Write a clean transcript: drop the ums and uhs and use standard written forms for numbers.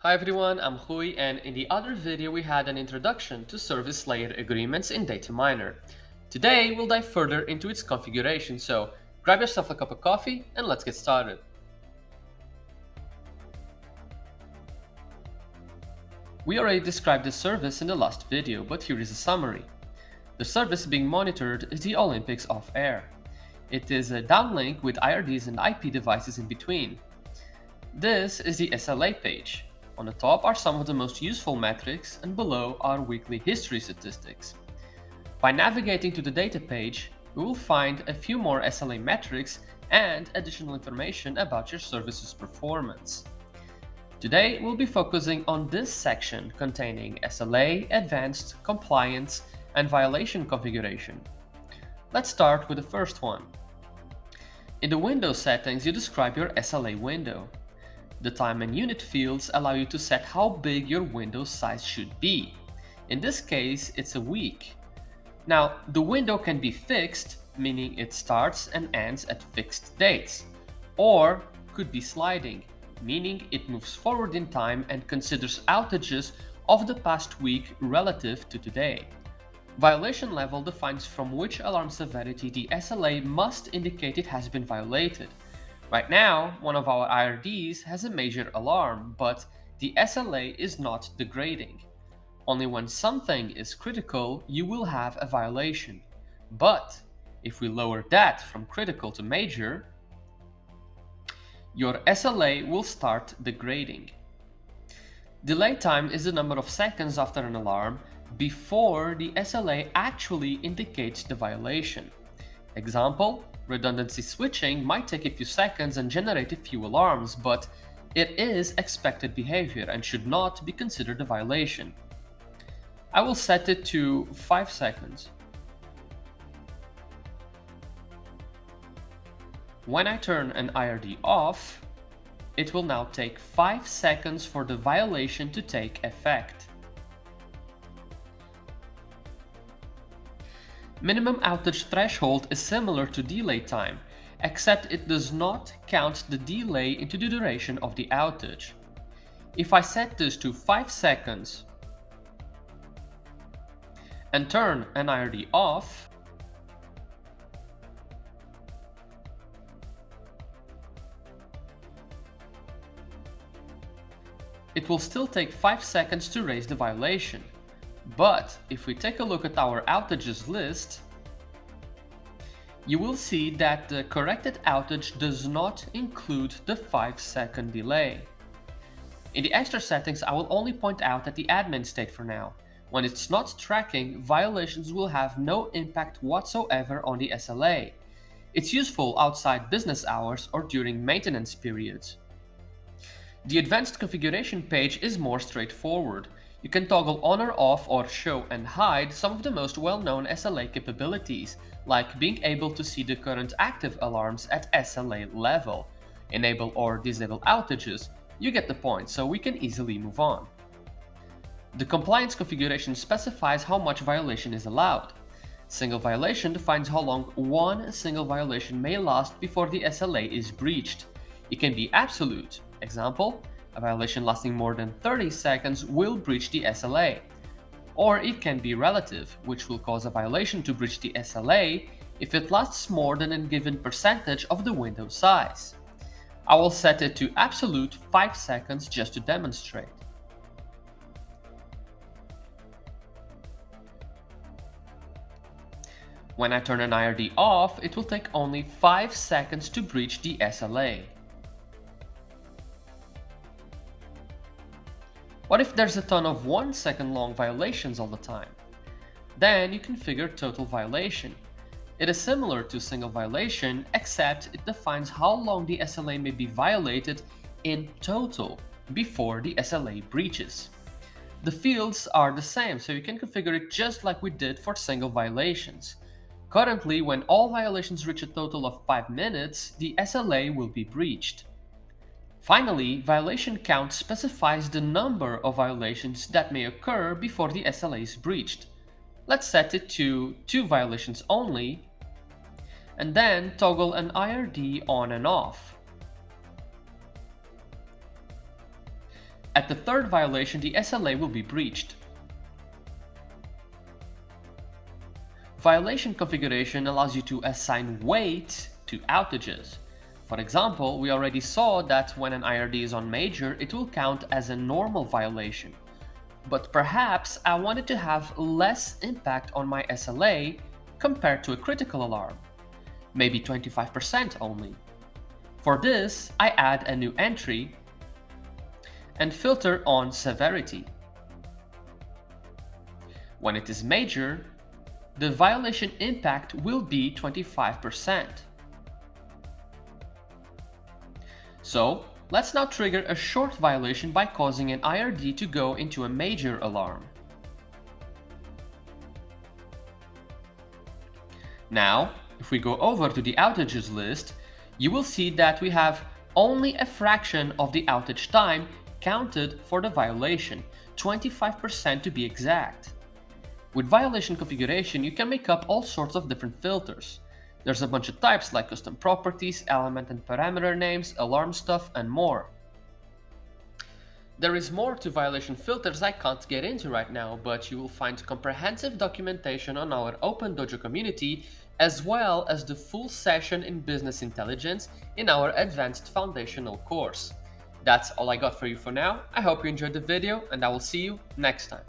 Hi everyone, I'm Hui, and in the other video we had an introduction to service layer agreements in DataMiner. Today we'll dive further into its configuration, so grab yourself a cup of coffee and let's get started. We already described this service in the last video, but here is a summary. The service being monitored is the Olympics of Air. It is a downlink with IRDs and IP devices in between. This is the SLA page. On the top are some of the most useful metrics, and below are weekly history statistics. By navigating to the data page, we will find a few more SLA metrics and additional information about your service's performance. Today, we'll be focusing on this section containing SLA, advanced, compliance, and violation configuration. Let's start with the first one. In the window settings, you describe your SLA window. The time and unit fields allow you to set how big your window size should be. In this case, it's a week. Now, the window can be fixed, meaning it starts and ends at fixed dates, or could be sliding, meaning it moves forward in time and considers outages of the past week relative to today. Violation level defines from which alarm severity the SLA must indicate it has been violated. Right now, one of our IRDs has a major alarm, but the SLA is not degrading. Only when something is critical, you will have a violation. But if we lower that from critical to major, your SLA will start degrading. Delay time is the number of seconds after an alarm before the SLA actually indicates the violation. Example, redundancy switching might take a few seconds and generate a few alarms, but it is expected behavior and should not be considered a violation. I will set it to 5 seconds. When I turn an IRD off, it will now take 5 seconds for the violation to take effect. Minimum outage threshold is similar to delay time, except it does not count the delay into the duration of the outage. If I set this to 5 seconds and turn an IRD off, it will still take 5 seconds to raise the violation. But if we take a look at our outages list, you will see that the corrected outage does not include the 5-second delay. In the extra settings, I will only point out at the admin state for now. When it's not tracking, violations will have no impact whatsoever on the SLA. It's useful outside business hours or during maintenance periods. The advanced configuration page is more straightforward. You can toggle on or off or show and hide some of the most well-known SLA capabilities, like being able to see the current active alarms at SLA level, enable or disable outages. You get the point, so we can easily move on. The compliance configuration specifies how much violation is allowed. Single violation defines how long one single violation may last before the SLA is breached. It can be absolute. Example, a violation lasting more than 30 seconds will breach the SLA. Or it can be relative, which will cause a violation to breach the SLA if it lasts more than a given percentage of the window size. I will set it to absolute 5 seconds just to demonstrate. When I turn an IRD off, it will take only 5 seconds to breach the SLA. What if there's a ton of 1 second long violations all the time? Then you configure total violation. It is similar to single violation, except it defines how long the SLA may be violated in total before the SLA breaches. The fields are the same, so you can configure it just like we did for single violations. Currently, when all violations reach a total of 5 minutes, the SLA will be breached. Finally, violation count specifies the number of violations that may occur before the SLA is breached. Let's set it to 2 violations only, and then toggle an IRD on and off. At the third violation, the SLA will be breached. Violation configuration allows you to assign weight to outages. For example, we already saw that when an IRD is on major, it will count as a normal violation. But perhaps I wanted to have less impact on my SLA compared to a critical alarm, maybe 25% only. For this, I add a new entry and filter on severity. When it is major, the violation impact will be 25%. So, let's now trigger a short violation by causing an IRD to go into a major alarm. Now, if we go over to the outages list, you will see that we have only a fraction of the outage time counted for the violation, 25% to be exact. With violation configuration, you can make up all sorts of different filters. There's a bunch of types like custom properties, element and parameter names, alarm stuff, and more. There is more to violation filters I can't get into right now, but you will find comprehensive documentation on our Open Dojo community, as well as the full session in business intelligence in our advanced foundational course. That's all I got for you for now. I hope you enjoyed the video, and I will see you next time.